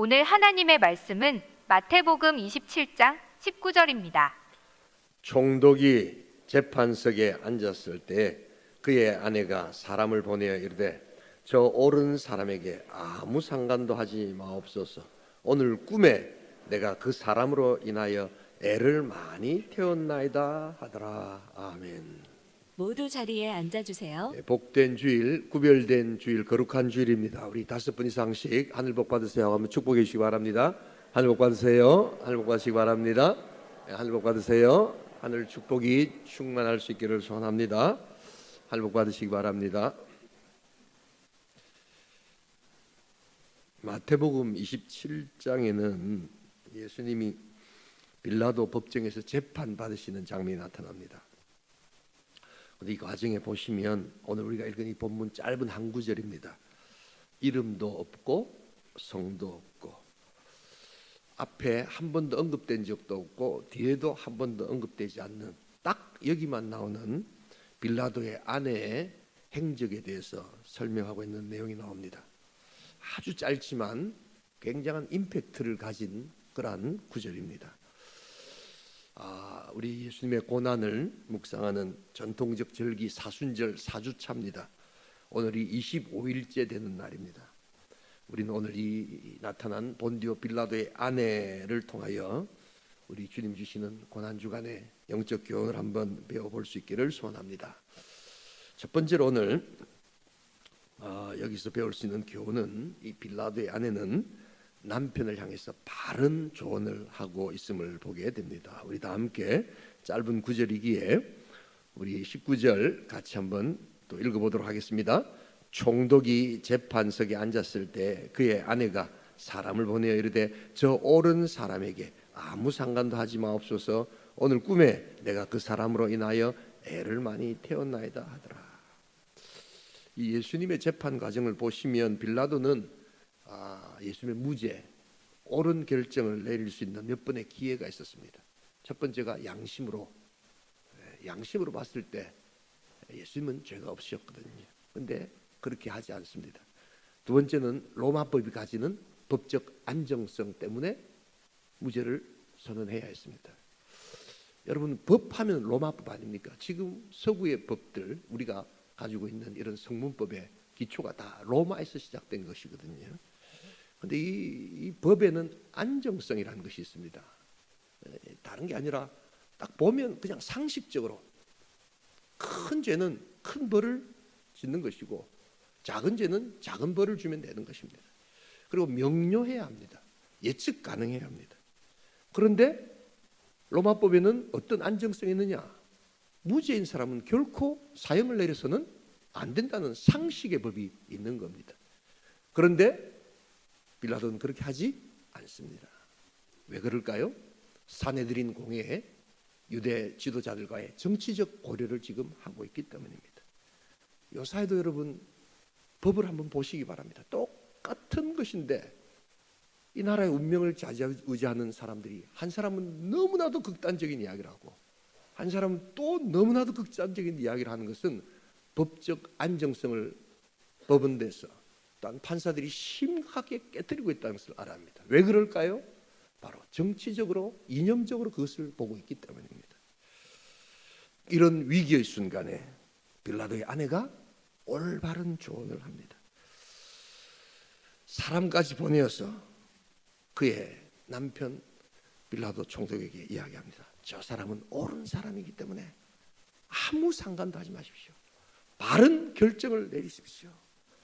오늘 하나님의 말씀은 마태복음 27장 19절입니다. 총독이 재판석에 앉았을 때 그의 아내가 사람을 보내어 이르되 저 옳은 사람에게 아무 상관도 하지 마옵소서. 오늘 꿈에 내가 그 사람으로 인하여 애를 많이 태웠나이다 하더라. 아멘. 모두 자리에 앉아주세요. 복된 주일, 구별된 주일, 거룩한 주일입니다. 우리 5분 이상씩 하늘 복 받으세요. 한번 축복해 주시기 바랍니다. 하늘 복 받으세요. 하늘 복 받으시기 바랍니다. 하늘 복 받으세요. 하늘 축복이 충만할 수 있기를 소원합니다. 하늘 복 받으시기 바랍니다. 마태복음 27장에는 예수님이 빌라도 법정에서 재판 받으시는 장면이 나타납니다. 이 과정에 보시면 오늘 우리가 읽은 이 본문 짧은 한 구절입니다. 이름도 없고 성도 없고 앞에 한 번도 언급된 적도 없고 뒤에도 한 번도 언급되지 않는 딱 여기만 나오는 빌라도의 아내의 행적에 대해서 설명하고 있는 내용이 나옵니다. 아주 짧지만 굉장한 임팩트를 가진 그러한 구절입니다. 우리 예수님의 고난을 묵상하는 전통적 절기 사순절 4주차입니다. 오늘이 25일째 되는 날입니다. 우리는 오늘 이 나타난 본디오 빌라도의 아내를 통하여 우리 주님 주시는 고난주간의 영적 교훈을 한번 배워볼 수 있기를 소원합니다. 첫 번째로 오늘 여기서 배울 수 있는 교훈은 이 빌라도의 아내는 남편을 향해서 바른 조언을 하고 있음을 보게 됩니다. 우리 다 함께 짧은 구절이기에 우리 19절 같이 한번 또 읽어보도록 하겠습니다. 총독이 재판석에 앉았을 때 그의 아내가 사람을 보내어 이르되 저 옳은 사람에게 아무 상관도 하지 마옵소서. 오늘 꿈에 내가 그 사람으로 인하여 애를 많이 태웠나이다 하더라. 이 예수님의 재판 과정을 보시면 빌라도는 예수님의 무죄, 옳은 결정을 내릴 수 있는 몇 번의 기회가 있었습니다. 첫 번째가 양심으로 봤을 때 예수님은 죄가 없으셨거든요. 그런데 그렇게 하지 않습니다. 두 번째는 로마법이 가지는 법적 안정성 때문에 무죄를 선언해야 했습니다. 여러분, 법하면 로마법 아닙니까? 지금 서구의 법들, 우리가 가지고 있는 이런 성문법의 기초가 다 로마에서 시작된 것이거든요. 그런데 이 법에는 안정성이라는 것이 있습니다. 다른 게 아니라 딱 보면 그냥 상식적으로 큰 죄는 큰 벌을 짓는 것이고 작은 죄는 작은 벌을 주면 되는 것입니다. 그리고 명료해야 합니다. 예측 가능해야 합니다. 그런데 로마법에는 어떤 안정성이 있느냐? 무죄인 사람은 결코 사형을 내려서는 안 된다는 상식의 법이 있는 겁니다. 그런데 빌라도는 그렇게 하지 않습니다. 왜 그럴까요? 사내들인 공회에 유대 지도자들과의 정치적 고려를 지금 하고 있기 때문입니다. 요사이도 여러분 법을 한번 보시기 바랍니다. 똑같은 것인데 이 나라의 운명을 좌지우지하는 사람들이 한 사람은 너무나도 극단적인 이야기를 하고 한 사람은 또 너무나도 극단적인 이야기를 하는 것은 법적 안정성을 법원에서 또한 판사들이 심각하게 깨뜨리고 있다는 것을 알아야 합니다. 왜 그럴까요? 바로 정치적으로 이념적으로 그것을 보고 있기 때문입니다. 이런 위기의 순간에 빌라도의 아내가 올바른 조언을 합니다. 사람까지 보내어서 그의 남편 빌라도 총독에게 이야기합니다. 저 사람은 옳은 사람이기 때문에 아무 상관도 하지 마십시오. 바른 결정을 내리십시오.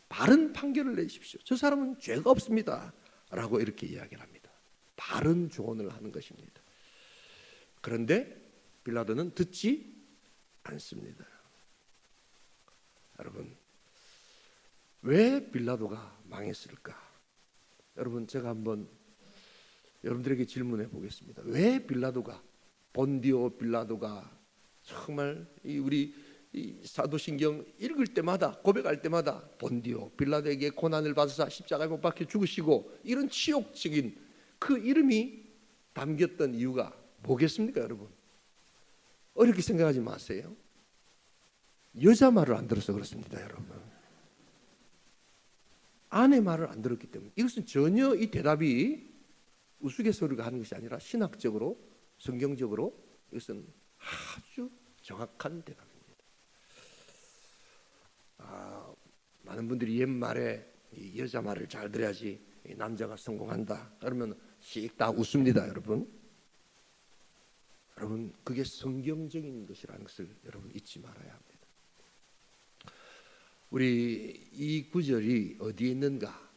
바른 판결을 내십시오. 저 사람은 죄가 없습니다. 라고 이렇게 이야기를 합니다. 바른 조언을 하는 것입니다. 그런데 빌라도는 듣지 않습니다. 여러분, 왜 빌라도가 망했을까? 여러분, 제가 한번 여러분들에게 질문해 보겠습니다. 왜 빌라도가, 본디오 빌라도가 정말 우리 사도신경 읽을 때마다 고백할 때마다 본디오 빌라도에게 고난을 받으사 십자가에 못 박혀 죽으시고 이런 치욕적인 그 이름이 담겼던 이유가 뭐겠습니까? 여러분, 어렵게 생각하지 마세요. 여자 말을 안 들어서 그렇습니다. 여러분, 아내 말을 안 들었기 때문에. 이것은 전혀 이 대답이 우스갯소리가 하는 것이 아니라 신학적으로, 성경적으로 이것은 아주 정확한 대답입니다. 많은 분들이 옛말에 이 여자 말을 잘 들어야지 이 남자가 성공한다 그러면 씩 다 웃습니다. 여러분 그게 성경적인 것이라는 것을 여러분 잊지 말아야 합니다. 우리 이 구절이 어디에 있는가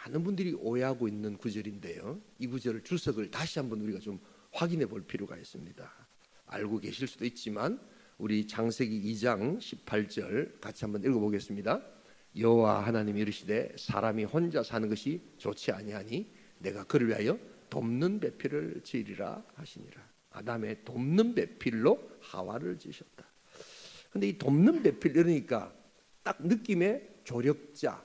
많은 분들이 오해하고 있는 구절인데요, 이 구절을 주석을 다시 한번 우리가 좀 확인해 볼 필요가 있습니다. 알고 계실 수도 있지만 우리 창세기 2장 18절 같이 한번 읽어보겠습니다. 여호와 하나님이 이르시되 사람이 혼자 사는 것이 좋지 아니하니 내가 그를 위하여 돕는 배필을 지으리라 하시니라. 아담의 돕는 배필로 하와를 지으셨다. 근데 이 돕는 배필 이러니까 딱 느낌의 조력자,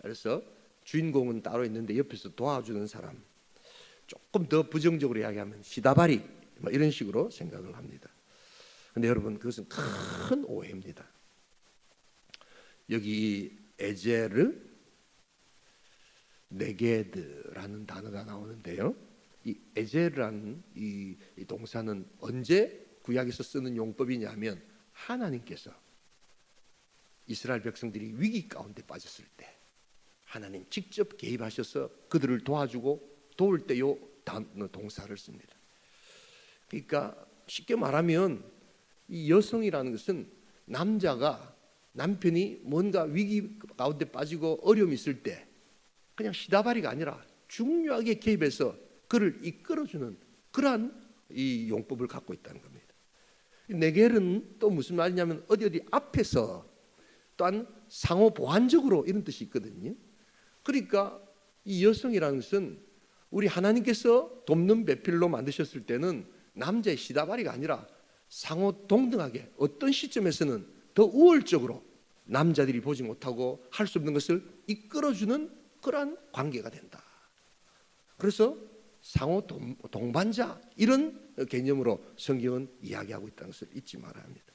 그래서 주인공은 따로 있는데 옆에서 도와주는 사람, 조금 더 부정적으로 이야기하면 시다바리 뭐 이런 식으로 생각을 합니다. 근데 여러분 그것은 큰 오해입니다. 여기 에제르 네게드라는 단어가 나오는데요, 이 에제르라는 이 동사는 언제 구약에서 쓰는 용법이냐면 하나님께서 이스라엘 백성들이 위기 가운데 빠졌을 때 하나님 직접 개입하셔서 그들을 도와주고 도울 때 요 동사를 씁니다. 그러니까 쉽게 말하면 이 여성이라는 것은 남편이 뭔가 위기 가운데 빠지고 어려움이 있을 때 그냥 시다바리가 아니라 중요하게 개입해서 그를 이끌어주는 그러한 이 용법을 갖고 있다는 겁니다. 네겔은 또 무슨 말이냐면 어디 앞에서 또한 상호 보완적으로 이런 뜻이 있거든요. 그러니까 이 여성이라는 것은 우리 하나님께서 돕는 배필로 만드셨을 때는 남자의 시다바리가 아니라 상호 동등하게 어떤 시점에서는 더 우월적으로 남자들이 보지 못하고 할 수 없는 것을 이끌어주는 그러한 관계가 된다. 그래서 상호 동반자 이런 개념으로 성경은 이야기하고 있다는 것을 잊지 말아야 합니다.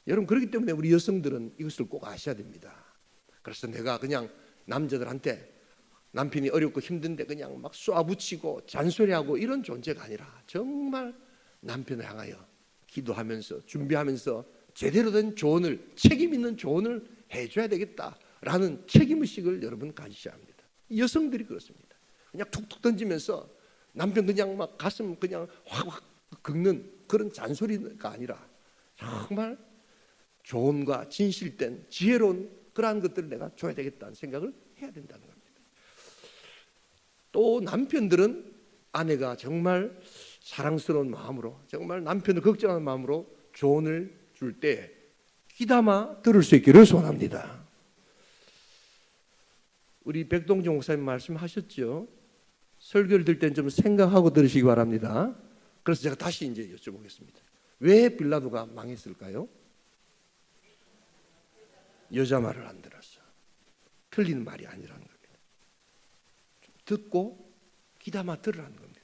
여러분 그렇기 때문에 우리 여성들은 이것을 꼭 아셔야 됩니다. 그래서 내가 그냥 남자들한테 남편이 어렵고 힘든데 그냥 막 쏘아붙이고 잔소리하고 이런 존재가 아니라 정말 남편을 향하여 기도하면서 준비하면서 제대로 된 조언을, 책임 있는 조언을 해줘야 되겠다라는 책임의식을 여러분 가지셔야 합니다. 여성들이 그렇습니다. 그냥 툭툭 던지면서 남편 그냥 막 가슴 그냥 확 긁는 그런 잔소리가 아니라 정말 조언과 진실된 지혜로운 그러한 것들을 내가 줘야 되겠다는 생각을 해야 된다는 겁니다. 또 남편들은 아내가 정말 사랑스러운 마음으로 정말 남편을 걱정하는 마음으로 조언을 줄 때 귀담아 들을 수 있기를 소원합니다. 우리 백동정 목사님 말씀하셨죠. 설교를 들 때는 좀 생각하고 들으시기 바랍니다. 그래서 제가 다시 이제 여쭤보겠습니다. 왜 빌라도가 망했을까요? 여자 말을 안 들었어. 틀린 말이 아니라는 겁니다. 좀 듣고 귀담아 들으라는 겁니다.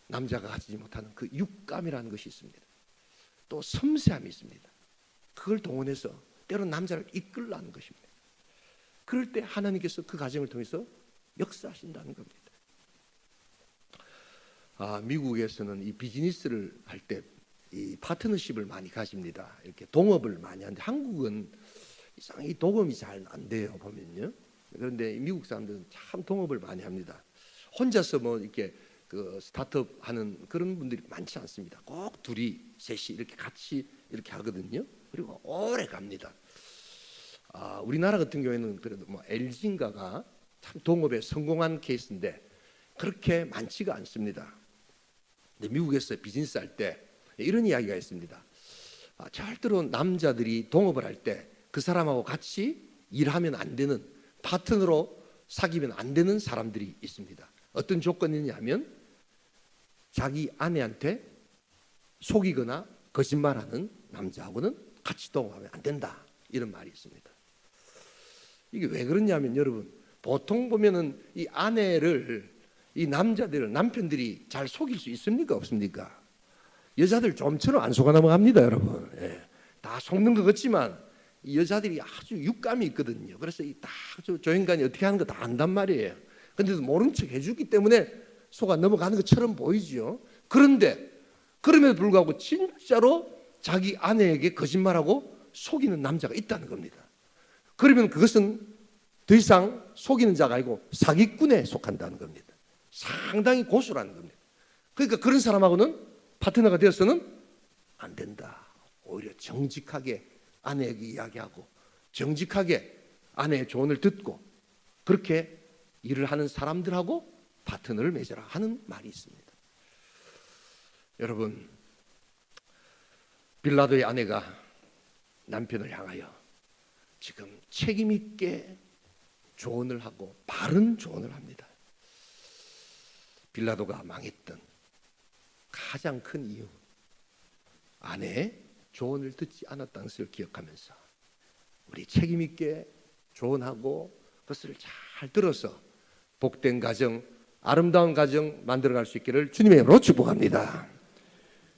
남자가 가지지 못하는 그 육감이라는 것이 있습니다. 또 섬세함이 있습니다. 그걸 동원해서 때로는 남자를 이끌라는 것입니다. 그럴 때 하나님께서 그 과정을 통해서 역사하신다는 겁니다. 미국에서는 이 비즈니스를 할 때 이 파트너십을 많이 가집니다. 이렇게 동업을 많이 하는데 한국은 이상하게 동업이 잘 안 돼요, 보면요. 그런데 미국 사람들은 참 동업을 많이 합니다. 혼자서 뭐 이렇게 그 스타트업 하는 그런 분들이 많지 않습니다. 꼭 둘이, 셋이 이렇게 같이 이렇게 하거든요. 그리고 오래 갑니다. 우리나라 같은 경우에는 그래도 뭐 LG인가가 참 동업에 성공한 케이스인데 그렇게 많지가 않습니다. 근데 미국에서 비즈니스 할 때 이런 이야기가 있습니다. 절대로 남자들이 동업을 할 때 그 사람하고 같이 일하면 안 되는, 파트너로 사귀면 안 되는 사람들이 있습니다. 어떤 조건이냐면 자기 아내한테 속이거나 거짓말하는 남자하고는 같이 동업하면 안 된다, 이런 말이 있습니다. 이게 왜 그러냐면 여러분, 보통 보면은 이 아내를, 이 남자들을, 남편들이 잘 속일 수 있습니까, 없습니까? 여자들 좀처럼 안 속아 넘어갑니다, 여러분. 다 속는 것 같지만 이 여자들이 아주 육감이 있거든요. 그래서 이딱 조인간이 어떻게 하는 거 다 안단 말이에요. 근데도 모른 척 해주기 때문에 속아 넘어가는 것처럼 보이죠. 그런데 그럼에도 불구하고 진짜로 자기 아내에게 거짓말하고 속이는 남자가 있다는 겁니다. 그러면 그것은 더 이상 속이는 자가 아니고 사기꾼에 속한다는 겁니다. 상당히 고수라는 겁니다. 그러니까 그런 사람하고는 파트너가 되어서는 안 된다. 오히려 정직하게 아내에게 이야기하고 정직하게 아내의 조언을 듣고 그렇게 일을 하는 사람들하고 파트너를 맺어라 하는 말이 있습니다. 여러분, 빌라도의 아내가 남편을 향하여 지금 책임 있게 조언을 하고 바른 조언을 합니다. 빌라도가 망했던 가장 큰 이유, 아내의 조언을 듣지 않았다는 것을 기억하면서 우리 책임 있게 조언하고 그것을 잘 들어서 복된 가정, 아름다운 가정 만들어갈 수 있기를 주님의 이름으로 축복합니다.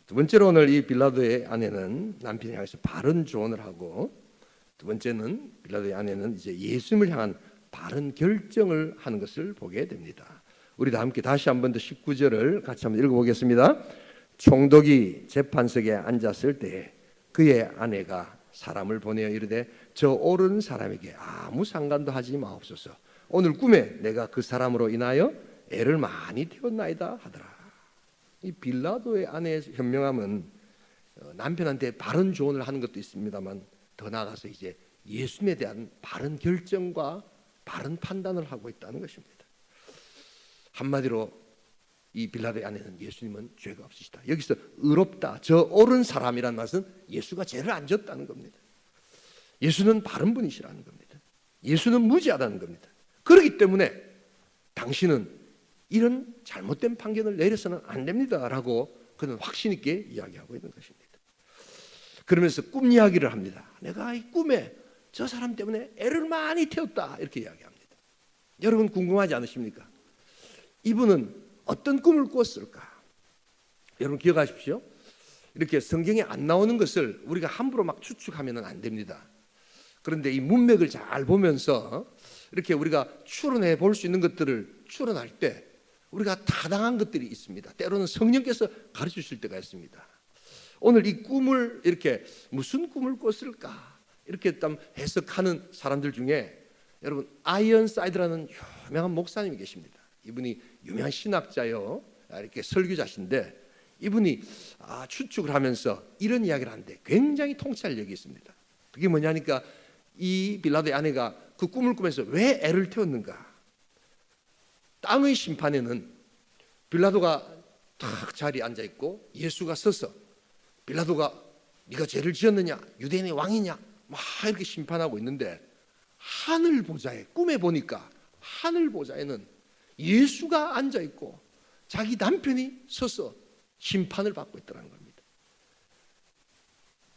두 번째로 오늘 이 빌라도의 아내는 남편을 향해서 바른 조언을 하고, 두 번째는 빌라도의 아내는 이제 예수님을 향한 바른 결정을 하는 것을 보게 됩니다. 우리 다 함께 다시 한 번 더 19절을 같이 한번 읽어보겠습니다. 총독이 재판석에 앉았을 때 그의 아내가 사람을 보내어 이르되 저 옳은 사람에게 아무 상관도 하지 마옵소서. 오늘 꿈에 내가 그 사람으로 인하여 애를 많이 태웠나이다 하더라. 이 빌라도의 아내의 현명함은 남편한테 바른 조언을 하는 것도 있습니다만 더 나아가서 이제 예수님에 대한 바른 결정과 바른 판단을 하고 있다는 것입니다. 한마디로 이 빌라도의 아내는 예수님은 죄가 없으시다. 여기서 의롭다, 저 옳은 사람이라는 말은 예수가 죄를 안 졌다는 겁니다. 예수는 바른 분이시라는 겁니다. 예수는 무죄하다는 겁니다. 그렇기 때문에 당신은 이런 잘못된 판결을 내려서는 안 됩니다라고 그는 확신 있게 이야기하고 있는 것입니다. 그러면서 꿈 이야기를 합니다. 내가 이 꿈에 저 사람 때문에 애를 많이 태웠다 이렇게 이야기합니다. 여러분 궁금하지 않으십니까? 이분은 어떤 꿈을 꿨을까? 여러분 기억하십시오. 이렇게 성경에 안 나오는 것을 우리가 함부로 막 추측하면 안 됩니다. 그런데 이 문맥을 잘 보면서 이렇게 우리가 추론해 볼 수 있는 것들을 추론할 때 우리가 타당한 것들이 있습니다. 때로는 성령께서 가르쳐 주실 때가 있습니다. 오늘 이 꿈을 이렇게 무슨 꿈을 꿨을까? 이렇게 좀 해석하는 사람들 중에 여러분 아이언사이드라는 유명한 목사님이 계십니다. 이분이 유명한 신학자요, 이렇게 설교자신데 이분이 추측을 하면서 이런 이야기를 하는데 굉장히 통찰력이 있습니다. 그게 뭐냐니까 이 빌라도의 아내가 그 꿈을 꾸면서 왜 애를 태웠는가? 땅의 심판에는 빌라도가 탁 자리에 앉아 있고 예수가 서서 빌라도가 네가 죄를 지었느냐, 유대인의 왕이냐, 막 이렇게 심판하고 있는데 하늘 보좌에 꿈에 보니까 하늘 보좌에는 예수가 앉아 있고 자기 남편이 서서 심판을 받고 있더라는 겁니다.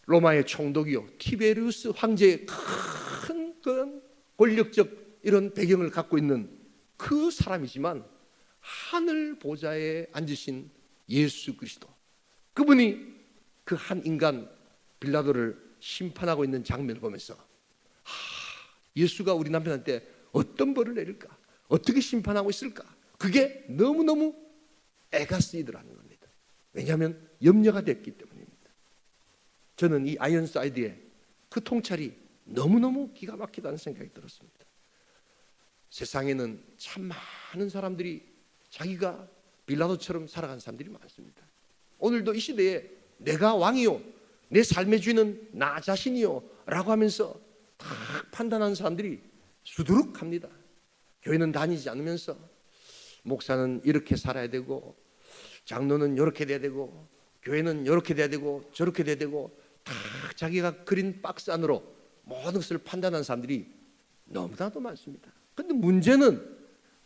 로마의 총독이요 티베리우스 황제의 큰 그런 권력적 이런 배경을 갖고 있는 그 사람이지만 하늘 보좌에 앉으신 예수 그리스도, 그분이 그 한 인간 빌라도를 심판하고 있는 장면을 보면서 예수가 우리 남편한테 어떤 벌을 내릴까, 어떻게 심판하고 있을까, 그게 너무너무 애가 쓰이더라는 겁니다. 왜냐하면 염려가 됐기 때문입니다. 저는 이 아이언사이드의 그 통찰이 너무너무 기가 막히다는 생각이 들었습니다. 세상에는 참 많은 사람들이 자기가 빌라도처럼 살아간 사람들이 많습니다. 오늘도 이 시대에 내가 왕이요, 내 삶의 주인은 나 자신이요 라고 하면서 다 판단하는 사람들이 수두룩합니다. 교회는 다니지 않으면서 목사는 이렇게 살아야 되고 장로는 이렇게 돼야 되고 교회는 이렇게 돼야 되고 저렇게 돼야 되고 다 자기가 그린 박스 안으로 모든 것을 판단하는 사람들이 너무나도 많습니다. 그런데 문제는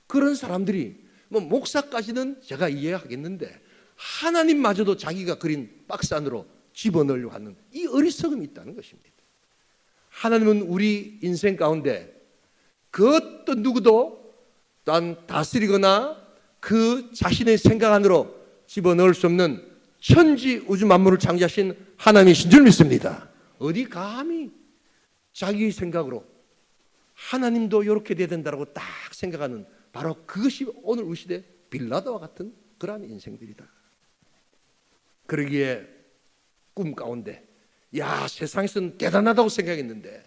그런 사람들이 뭐 목사까지는 제가 이해하겠는데 하나님마저도 자기가 그린 박스 안으로 집어넣으려고 하는 이 어리석음이 있다는 것입니다. 하나님은 우리 인생 가운데 그 어떤 누구도 또한 다스리거나 그 자신의 생각 안으로 집어넣을 수 없는 천지 우주 만물을 창조하신 하나님이신 줄 믿습니다. 어디 감히 자기 생각으로 하나님도 이렇게 돼야 된다고 딱 생각하는 바로 그것이 오늘 우리 시대 빌라도와 같은 그러한 인생들이다. 그러기에 꿈 가운데 야, 세상에서는 대단하다고 생각했는데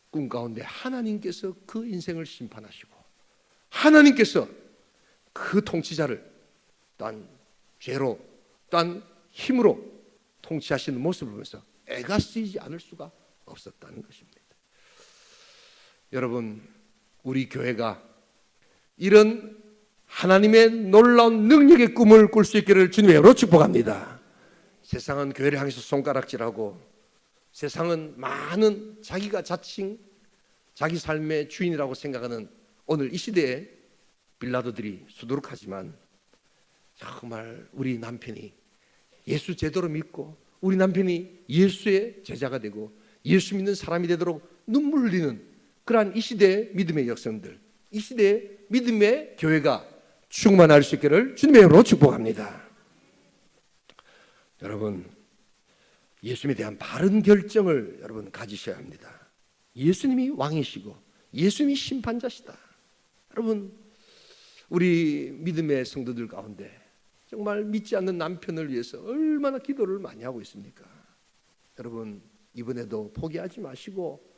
꿈 가운데 하나님께서 그 인생을 심판하시고 하나님께서 그 통치자를 또한 죄로 또한 힘으로 통치하시는 모습을 보면서 애가 쓰이지 않을 수가 없었다는 것입니다. 여러분, 우리 교회가 이런 하나님의 놀라운 능력의 꿈을 꿀 수 있기를 주님의 이름으로 축복합니다. 세상은 교회를 향해서 손가락질하고 세상은 많은 자기가 자칭 자기 삶의 주인이라고 생각하는 오늘 이 시대에 빌라도들이 수두룩하지만 정말 우리 남편이 예수 제대로 믿고 우리 남편이 예수의 제자가 되고 예수 믿는 사람이 되도록 눈물 흘리는 그러한 이 시대의 믿음의 역성들, 이 시대의 믿음의 교회가 충만할 수 있기를 주님의 이름으로 축복합니다. 여러분, 예수님에 대한 바른 결정을 여러분 가지셔야 합니다. 예수님이 왕이시고 예수님이 심판자시다. 여러분, 우리 믿음의 성도들 가운데 정말 믿지 않는 남편을 위해서 얼마나 기도를 많이 하고 있습니까? 여러분, 이번에도 포기하지 마시고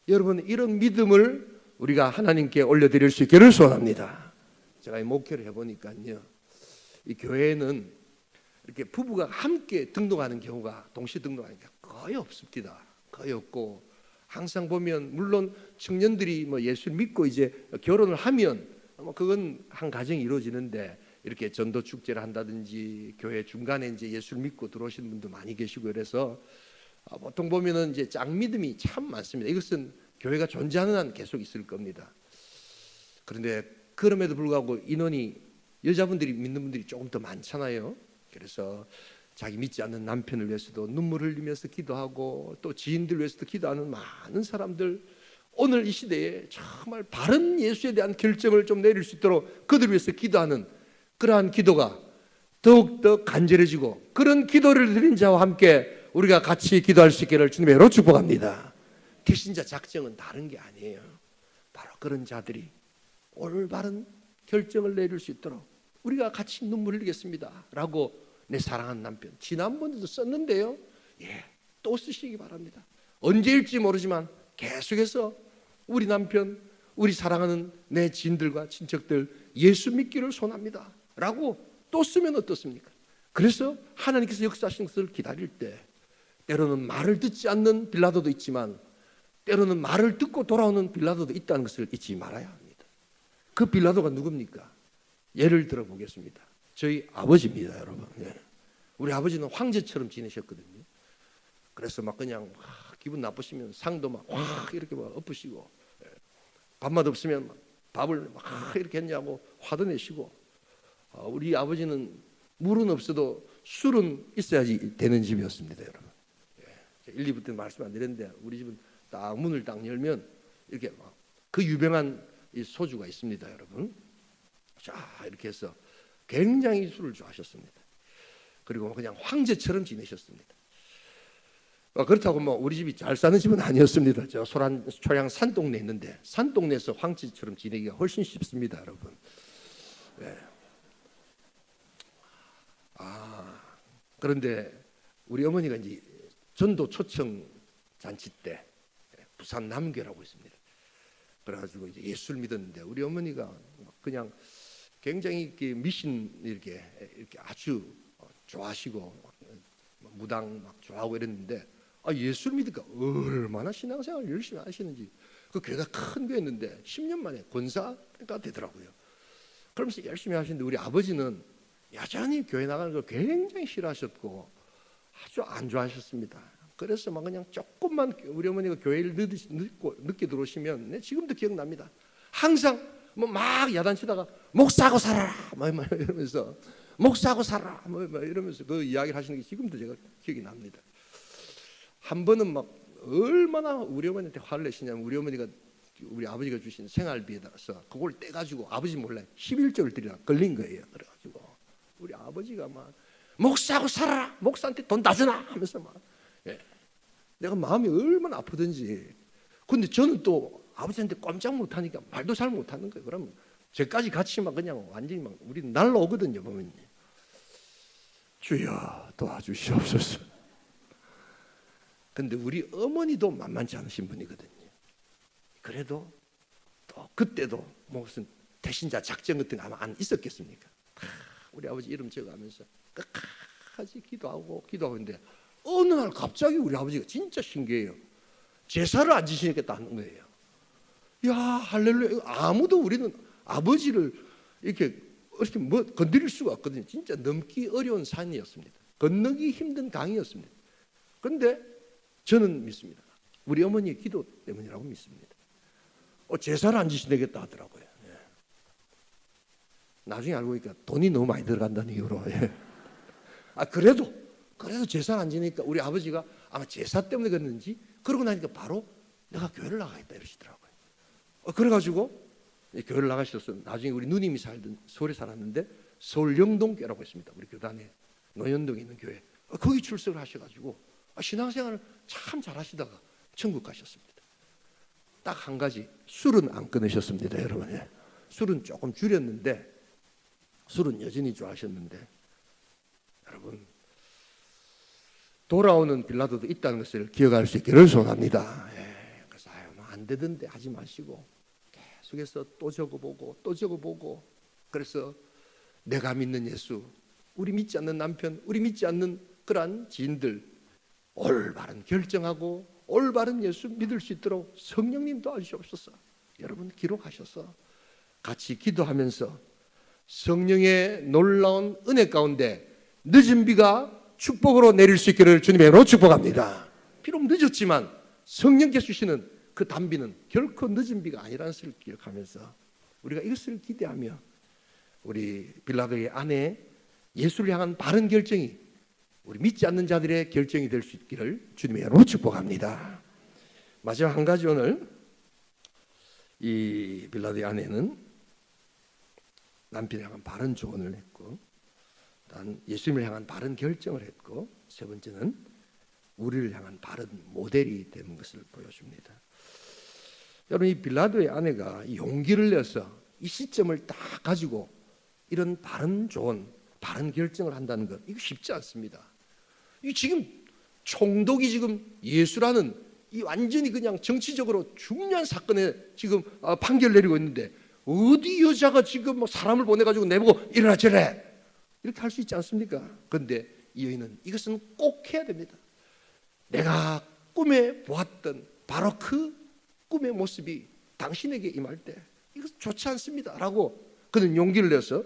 여러분, 이런 믿음을 우리가 하나님께 올려드릴 수 있기를 소원합니다. 제가 이 목회를 해보니까요, 이 교회에는 이렇게 부부가 함께 등록하는 경우가, 동시 등록하는 게 거의 없습니다. 거의 없고, 항상 보면 물론 청년들이 뭐 예수를 믿고 이제 결혼을 하면 뭐 그건 한 가정이 이루어지는데, 이렇게 전도 축제를 한다든지 교회 중간에 이제 예수를 믿고 들어오시는 분도 많이 계시고, 그래서 보통 보면은 이제 짝믿음이 참 많습니다. 이것은 교회가 존재하는 한 계속 있을 겁니다. 그런데 그럼에도 불구하고 인원이 여자분들이 믿는 분들이 조금 더 많잖아요. 그래서 자기 믿지 않는 남편을 위해서도 눈물을 흘리면서 기도하고 또 지인들 위해서도 기도하는 많은 사람들, 오늘 이 시대에 정말 바른 예수에 대한 결정을 좀 내릴 수 있도록 그들 위해서 기도하는 그러한 기도가 더욱더 간절해지고, 그런 기도를 드린 자와 함께 우리가 같이 기도할 수 있기를 주님의 이름으로 축복합니다. 개신자 작정은 다른 게 아니에요. 바로 그런 자들이 올바른 결정을 내릴 수 있도록 우리가 같이 눈물 흘리겠습니다 라고 내 사랑하는 남편, 지난번에도 썼는데요, 또 쓰시기 바랍니다. 언제일지 모르지만 계속해서 우리 남편, 우리 사랑하는 내 지인들과 친척들 예수 믿기를 소원합니다 라고 또 쓰면 어떻습니까? 그래서 하나님께서 역사하시는 것을 기다릴 때 때로는 말을 듣지 않는 빌라도도 있지만 때로는 말을 듣고 돌아오는 빌라도도 있다는 것을 잊지 말아야 합니다. 그 빌라도가 누굽니까? 예를 들어 보겠습니다. 저희 아버지입니다, 여러분. 우리 아버지는 황제처럼 지내셨거든요. 그래서 막 그냥 기분 나쁘시면 상도 막 이렇게 막 엎으시고, 밥맛 없으면 밥을 막 이렇게 했냐고 화도 내시고, 우리 아버지는 물은 없어도 술은 있어야지 되는 집이었습니다, 여러분. 1, 2부 때 말씀 안 드렸는데 우리 집은 딱 문을 딱 열면 이렇게 막 그 유명한 이 소주가 있습니다, 여러분. 자, 이렇게 해서 굉장히 술을 좋아하셨습니다. 그리고 그냥 황제처럼 지내셨습니다. 그렇다고 뭐 우리 집이 잘 사는 집은 아니었습니다. 저 초량 산동네 있는데 산동네에서 황제처럼 지내기가 훨씬 쉽습니다, 여러분. 그런데 우리 어머니가 이제 전도 초청 잔치 때 부산 남교라고 있습니다. 그래가지고 이제 예수를 믿었는데 우리 어머니가 그냥 굉장히 이렇게 미신 이렇게 아주 좋아하시고 무당 막 좋아하고 이랬는데, 예수를 믿으니까 얼마나 신앙생활을 열심히 하시는지. 그 교회가 큰 교회였는데 10년 만에 권사가 되더라고요. 그러면서 열심히 하시는데 우리 아버지는 여전히 교회 나가는 걸 굉장히 싫어하셨고 아주 안 좋아하셨습니다. 그래서 막 그냥 조금만 우리 어머니가 교회를 늦게 들어오시면 지금도 기억납니다. 항상 뭐 막 야단치다가 목사하고 살아라 막 이러면서 목사하고 살아라 뭐 이러면서 그 이야기를 하시는 게 지금도 제가 기억이 납니다. 한 번은 막 얼마나 우리 어머니한테 화를 내시냐면 우리 아버지가 주신 생활비에다가서 그걸 떼가지고 아버지 몰래 11조를 드리라 걸린 거예요. 그래가지고 우리 아버지가 막 목사하고 살아라, 목사한테 돈 다 주나 하면서 막 내가 마음이 얼마나 아프든지. 근데 저는 또 아버지한테 꼼짝 못하니까 말도 잘 못하는 거예요. 그러면 저까지 같이 막 그냥 완전히 막 우리 날라오거든요. 보면 주여 도와주시옵소서. 근데 우리 어머니도 만만치 않으신 분이거든요. 그래도 또 그때도 무슨 대신자 작전 같은 거 아마 안 있었겠습니까? 우리 아버지 이름 적어가면서 끝까지 기도하고 있는데 어느 날 갑자기 우리 아버지가 진짜 신기해요. 제사를 안 지시겠다 하는 거예요. 야 할렐루야. 아무도 우리는 아버지를 이렇게 뭐 건드릴 수가 없거든요. 진짜 넘기 어려운 산이었습니다. 건너기 힘든 강이었습니다. 그런데 저는 믿습니다. 우리 어머니의 기도 때문이라고 믿습니다. 제사를 안 지시겠다 하더라고요. 예. 나중에 알고 보니까 돈이 너무 많이 들어간다는 이유로. 예. 그래도 제사를 안 지니까 우리 아버지가 아마 제사 때문에 그랬는지 그러고 나니까 바로 내가 교회를 나가겠다 이러시더라고요. 그래가지고 교회를 나가셔서 나중에 우리 누님이 살던 서울에 살았는데 서울 영동교회라고 있습니다. 우리 교단에 노현동에 있는 교회. 거기 출석을 하셔가지고 신앙생활을 참 잘하시다가 천국 가셨습니다. 딱 한 가지 술은 안 끊으셨습니다, 여러분. 예. 술은 조금 줄였는데 술은 여전히 좋아하셨는데 여러분 돌아오는 빌라도도 있다는 것을 기억할 수 있기를 소원합니다. 예. 그래서 안 되던데 하지 마시고 계속해서 또 적어보고 그래서 내가 믿는 예수, 우리 믿지 않는 남편, 우리 믿지 않는 그러한 지인들 올바른 결정하고 올바른 예수 믿을 수 있도록 성령님 도와주시옵소서. 여러분 기록하셔서 같이 기도하면서 성령의 놀라운 은혜 가운데 늦은 비가 축복으로 내릴 수 있기를 주님의 이름으로 축복합니다. 비록 늦었지만 성령께서 주시는 그 단비는 결코 늦은 비가 아니라는 것을 기억하면서 우리가 이것을 기대하며 우리 빌라도의 아내 예수를 향한 바른 결정이 우리 믿지 않는 자들의 결정이 될 수 있기를 주님의 이름으로 축복합니다. 마지막 한 가지, 오늘 이 빌라도의 아내는 남편을 향한 바른 조언을 했고 단 예수님을 향한 바른 결정을 했고 세 번째는 우리를 향한 바른 모델이 되는 것을 보여줍니다. 여러분 이 빌라도의 아내가 용기를 내서 이 시점을 딱 가지고 이런 바른 조언, 바른 결정을 한다는 것 이거 쉽지 않습니다. 이 지금 총독이 지금 예수라는 이 완전히 그냥 정치적으로 중요한 사건에 지금 판결 내리고 있는데 어디 여자가 지금 뭐 사람을 보내가지고 내보고 일어나 저래 이렇게 할 수 있지 않습니까? 그런데 이 여인은 이것은 꼭 해야 됩니다. 내가 꿈에 보았던 바로 그 꿈의 모습이 당신에게 임할 때 이것 좋지 않습니다 라고 그는 용기를 내서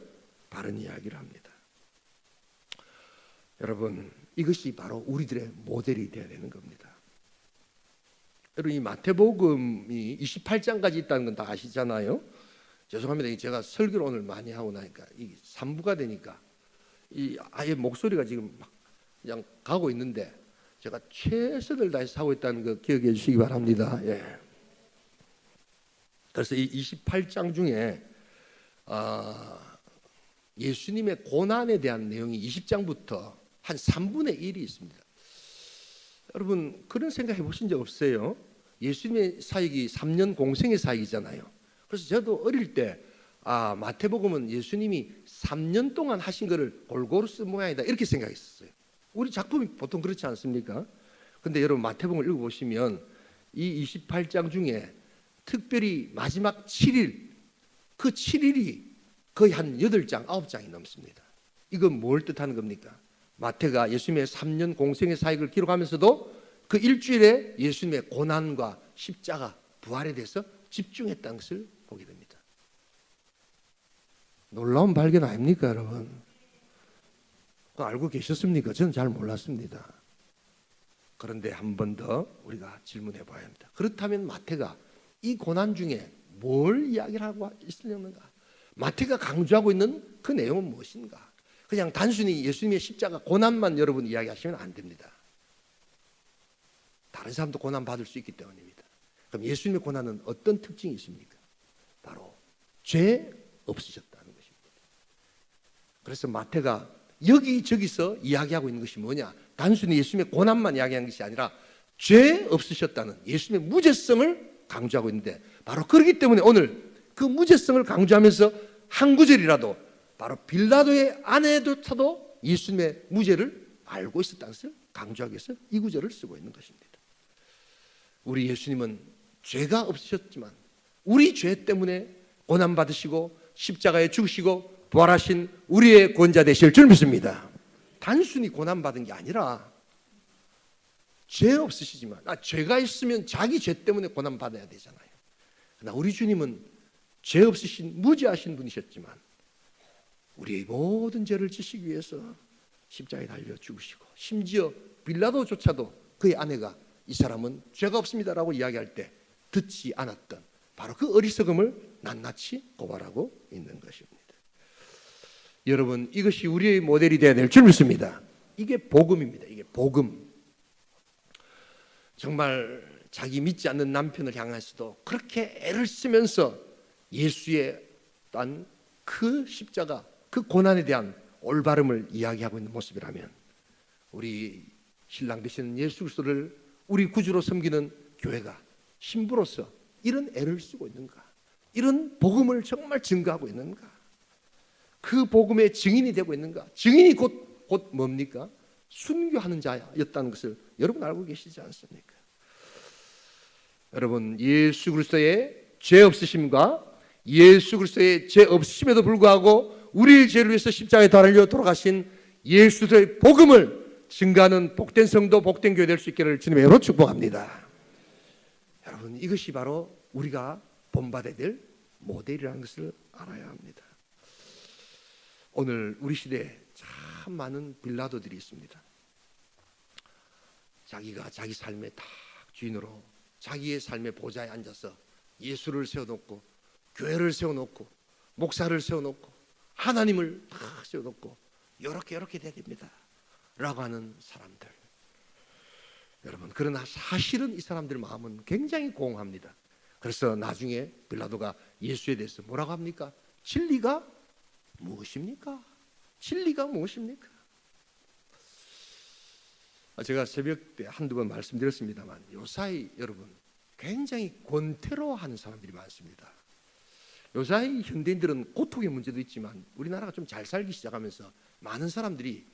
바른 이야기를 합니다. 여러분 이것이 바로 우리들의 모델이 되어야 되는 겁니다. 여러분 이 마태복음이 28장까지 있다는 건 다 아시잖아요. 죄송합니다. 제가 설교를 오늘 많이 하고 나니까 이 3부가 되니까 이 아예 목소리가 지금 막 그냥 가고 있는데 제가 최선을 다해서 하고 있다는 거 기억해 주시기 바랍니다. 예. 그래서 이 28장 중에 예수님의 고난에 대한 내용이 20장부터 한 3분의 1이 있습니다. 여러분 그런 생각 해보신 적 없어요? 예수님의 사역이 3년 공생의 사역이잖아요. 그래서 저도 어릴 때 마태복음은 예수님이 3년 동안 하신 것을 골고루 쓴 모양이다 이렇게 생각했었어요. 우리 작품이 보통 그렇지 않습니까? 근데 여러분 마태복음을 읽어보시면 이 28장 중에 특별히 마지막 7일 그 7일이 거의 한 8장, 9장이 넘습니다. 이건 뭘 뜻하는 겁니까? 마태가 예수님의 3년 공생의 사역을 기록하면서도 그 일주일에 예수님의 고난과 십자가, 부활에 대해서 집중했다는 것을 보게 됩니다. 놀라운 발견 아닙니까 여러분? 그거 알고 계셨습니까? 저는 잘 몰랐습니다. 그런데 한 번 더 우리가 질문해 봐야 합니다. 그렇다면 마태가 이 고난 중에 뭘 이야기를 하고 있으려는가? 마태가 강조하고 있는 그 내용은 무엇인가? 그냥 단순히 예수님의 십자가 고난만 여러분 이야기하시면 안 됩니다. 다른 사람도 고난 받을 수 있기 때문입니다. 그럼 예수님의 고난은 어떤 특징이 있습니까? 바로 죄 없으셨다는 것입니다. 그래서 마태가 여기저기서 이야기하고 있는 것이 뭐냐? 단순히 예수님의 고난만 이야기하는 것이 아니라 죄 없으셨다는 예수님의 무죄성을 강조하고 있는데, 바로 그렇기 때문에 오늘 그 무죄성을 강조하면서 한 구절이라도 바로 빌라도의 아내조차도 예수님의 무죄를 알고 있었다는 것을 강조하기 위해서 이 구절을 쓰고 있는 것입니다. 우리 예수님은 죄가 없으셨지만 우리 죄 때문에 고난받으시고 십자가에 죽으시고 부활하신 우리의 구원자 되실 줄 믿습니다. 단순히 고난받은 게 아니라 죄 없으시지만, 죄가 있으면 자기 죄 때문에 고난받아야 되잖아요. 그러나 우리 주님은 죄 없으신 무죄하신 분이셨지만 우리의 모든 죄를 지시기 위해서 십자가에 달려 죽으시고, 심지어 빌라도조차도 그의 아내가 이 사람은 죄가 없습니다라고 이야기할 때 듣지 않았던 바로 그 어리석음을 낱낱이 고발하고 있는 것입니다. 여러분, 이것이 우리의 모델이 되어야 될 줄 믿습니다. 이게 복음입니다. 이게 복음. 정말 자기 믿지 않는 남편을 향해서도 그렇게 애를 쓰면서 예수의 딴 그 십자가, 그 고난에 대한 올바름을 이야기하고 있는 모습이라면, 우리 신랑 되시는 예수 그리스도를 우리 구주로 섬기는 교회가 신부로서 이런 애를 쓰고 있는가? 이런 복음을 정말 증거하고 있는가? 그 복음의 증인이 되고 있는가? 증인이 곧 뭡니까? 순교하는 자였다는 것을 여러분 알고 계시지 않습니까? 여러분, 예수 그리스도의 죄 없으심과 예수 그리스도의 죄 없으심에도 불구하고 우리의 죄를 위해서 십자가에 달려 돌아가신 예수 그리스도의 복음을 증거하는 복된 성도, 복된 교회 될 수 있기를 주님의 이름으로 축복합니다. 여러분, 이것이 바로 우리가 본받아야 될 모델이라는 것을 알아야 합니다. 오늘 우리 시대에 참 많은 빌라도들이 있습니다. 자기가 자기 삶의 딱 주인으로 자기의 삶의 보좌에 앉아서 예수를 세워놓고, 교회를 세워놓고, 목사를 세워놓고, 하나님을 딱 세워놓고 이렇게 돼야 됩니다 라고 하는 사람들. 여러분, 그러나 사실은 이 사람들 마음은 굉장히 공허합니다. 그래서 나중에 빌라도가 예수에 대해서 뭐라고 합니까? 진리가 무엇입니까? 진리가 무엇입니까? 제가 새벽 때 한두 번 말씀드렸습니다만, 요사이 여러분 굉장히 권태로워하는 사람들이 많습니다. 요사이 현대인들은 고통의 문제도 있지만, 우리나라가 좀 잘 살기 시작하면서 많은 사람들이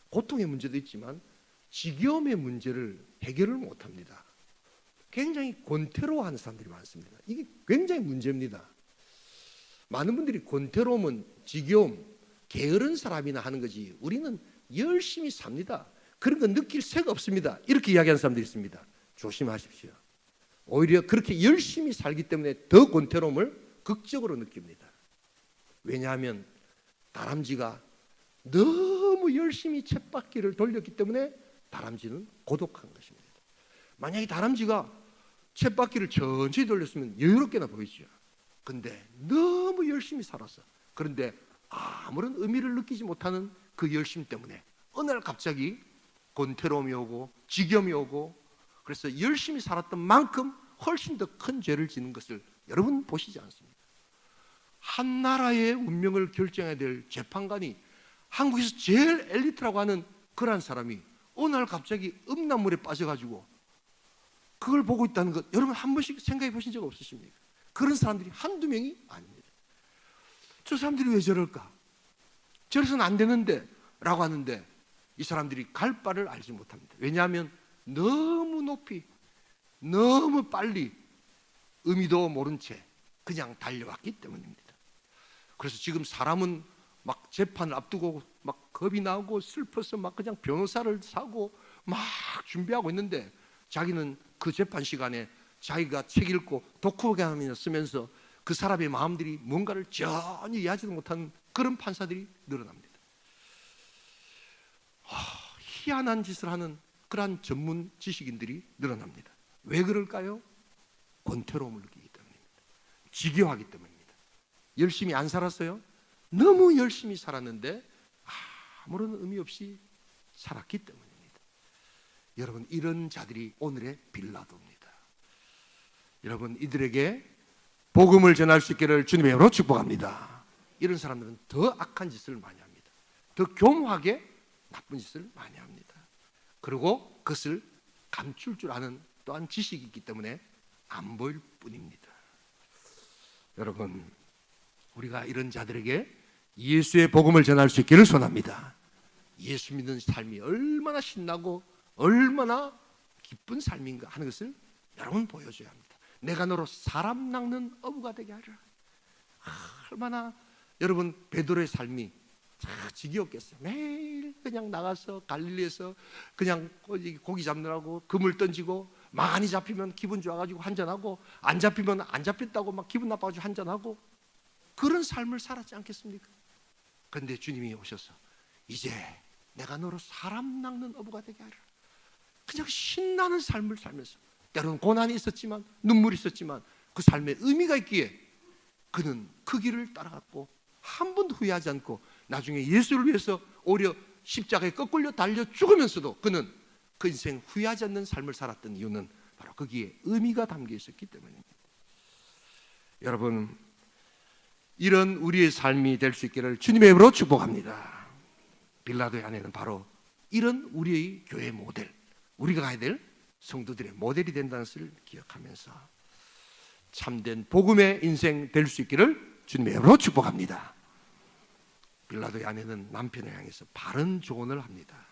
고통의 문제도 있지만 지겨움의 문제를 해결을 못합니다. 굉장히 권태로워하는 사람들이 많습니다. 이게 굉장히 문제입니다. 많은 분들이 권태로움은 지겨움, 게으른 사람이나 하는 거지 우리는 열심히 삽니다, 그런 거 느낄 새가 없습니다, 이렇게 이야기하는 사람들이 있습니다. 조심하십시오. 오히려 그렇게 열심히 살기 때문에 더 권태로움을 극적으로 느낍니다. 왜냐하면 다람쥐가 너무 열심히 쳇바퀴를 돌렸기 때문에 다람쥐는 고독한 것입니다. 만약에 다람쥐가 쳇바퀴를 천천히 돌렸으면 여유롭게나 보이죠. 근데 너무 열심히 살았어. 그런데 아무런 의미를 느끼지 못하는 그 열심 때문에 어느 날 갑자기 권태로움이 오고 지겸이 오고, 그래서 열심히 살았던 만큼 훨씬 더 큰 죄를 지는 것을 여러분 보시지 않습니까? 한 나라의 운명을 결정해야 될 재판관이 한국에서 제일 엘리트라고 하는 그런 사람이 어느 날 갑자기 음란물에 빠져가지고 그걸 보고 있다는 것, 여러분 한 번씩 생각해 보신 적 없으십니까? 그런 사람들이 한두 명이 아닙니다. 저 사람들이 왜 저럴까? 저래서는 안 되는데 라고 하는데 이 사람들이 갈 바를 알지 못합니다. 왜냐하면 너무 높이, 너무 빨리 의미도 모른 채 그냥 달려왔기 때문입니다. 그래서 지금 사람은 막 재판을 앞두고 막 겁이 나고 슬퍼서 막 그냥 변호사를 사고 막 준비하고 있는데, 자기는 그 재판 시간에 자기가 책 읽고 독후감이나 쓰면서 그 사람의 마음들이 뭔가를 전혀 이해하지도 못하는 그런 판사들이 늘어납니다. 희한한 짓을 하는 그러한 전문 지식인들이 늘어납니다. 왜 그럴까요? 권태로움을 느끼기 때문입니다. 지겨워하기 때문입니다. 열심히 안 살았어요? 너무 열심히 살았는데 아무런 의미 없이 살았기 때문입니다. 여러분, 이런 자들이 오늘의 빌라도입니다. 여러분, 이들에게 복음을 전할 수 있기를 주님의 이름으로 축복합니다. 이런 사람들은 더 악한 짓을 많이 합니다. 더 교묘하게 나쁜 짓을 많이 합니다. 그리고 그것을 감출 줄 아는 또한 지식이 있기 때문에 안 보일 뿐입니다. 여러분, 우리가 이런 자들에게 예수의 복음을 전할 수 있기를 소원합니다. 예수 믿는 삶이 얼마나 신나고 얼마나 기쁜 삶인가 하는 것을 여러분 보여줘야 합니다. 내가 너로 사람 낚는 어부가 되게 하리라. 얼마나 여러분 베드로의 삶이 지겹겠어요. 매일 그냥 나가서 갈릴리에서 그냥 고기 잡느라고 그물 던지고 많이 잡히면 기분 좋아가지고 한잔하고 안 잡히면 안 잡혔다고 막 기분 나빠가지고 한잔하고 그런 삶을 살았지 않겠습니까? 그런데 주님이 오셔서 이제 내가 너로 사람 낚는 어부가 되게 하리라. 그냥 신나는 삶을 살면서 때로는 고난이 있었지만 눈물이 있었지만 그 삶에 의미가 있기에 그는 그 길을 따라갔고 한 번도 후회하지 않고 나중에 예수를 위해서 오히려 십자가에 거꾸로 달려 죽으면서도 그는 그 인생 후회하지 않는 삶을 살았던 이유는 바로 거기에 의미가 담겨 있었기 때문입니다. 여러분, 이런 우리의 삶이 될 수 있기를 주님의 이름으로 축복합니다. 빌라도의 아내는 바로 이런 우리의 교회 모델, 우리가 가야 될 성도들의 모델이 된다는 것을 기억하면서 참된 복음의 인생 될 수 있기를 주님의 이름으로 축복합니다. 빌라도의 아내는 남편을 향해서 바른 조언을 합니다.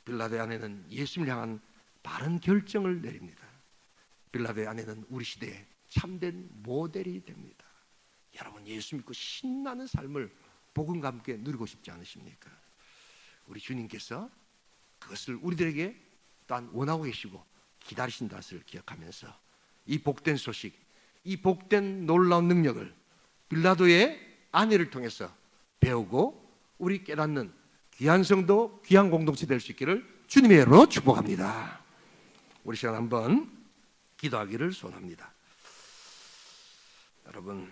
빌라도의 아내는 예수님을 향한 바른 결정을 내립니다. 빌라도의 아내는 우리 시대의 참된 모델이 됩니다. 여러분, 예수 믿고 신나는 삶을 복음과 함께 누리고 싶지 않으십니까? 우리 주님께서 그것을 우리들에게 또한 원하고 계시고 기다리신다는 것을 기억하면서 이 복된 소식, 이 복된 놀라운 능력을 빌라도의 아내를 통해서 배우고 우리 깨닫는 귀한 성도, 귀한 공동체 될 수 있기를 주님의 이름으로 축복합니다. 우리 시간 한번 기도하기를 소원합니다. 여러분,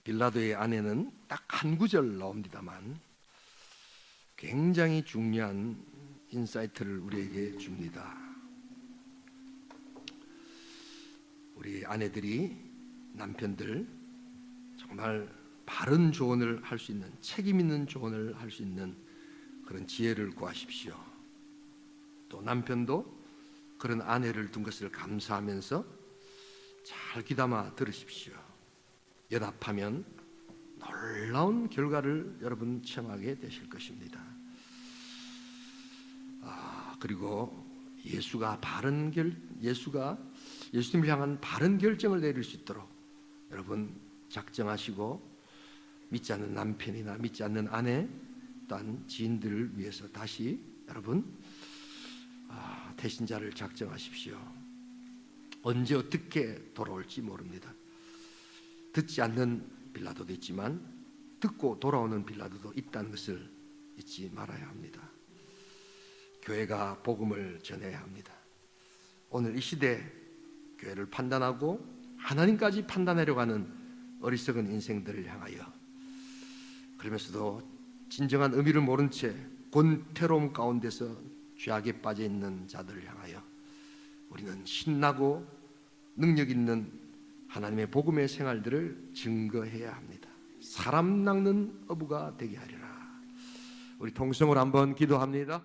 빌라도의 아내는 딱 한 구절 나옵니다만 굉장히 중요한 인사이트를 우리에게 줍니다. 우리 아내들이 남편들 정말 바른 조언을 할 수 있는, 책임 있는 조언을 할 수 있는 그런 지혜를 구하십시오. 또 남편도 그런 아내를 둔 것을 감사하면서 잘 귀담아 들으십시오. 연합하면 놀라운 결과를 여러분 체험하게 되실 것입니다. 그리고 예수님을 향한 바른 결정을 내릴 수 있도록 여러분 작정하시고 믿지 않는 남편이나 믿지 않는 아내 또한 지인들을 위해서 다시 여러분 대신자를 작정하십시오. 언제 어떻게 돌아올지 모릅니다. 듣지 않는 빌라도도 있지만 듣고 돌아오는 빌라도도 있다는 것을 잊지 말아야 합니다. 교회가 복음을 전해야 합니다. 오늘 이 시대 교회를 판단하고 하나님까지 판단하려고 하는 어리석은 인생들을 향하여, 그러면서도 진정한 의미를 모른 채 권태로움 가운데서 죄악에 빠져 있는 자들을 향하여 우리는 신나고 능력 있는 하나님의 복음의 생활들을 증거해야 합니다. 사람 낚는 어부가 되게 하리라. 우리 통성으로 한번 기도합니다.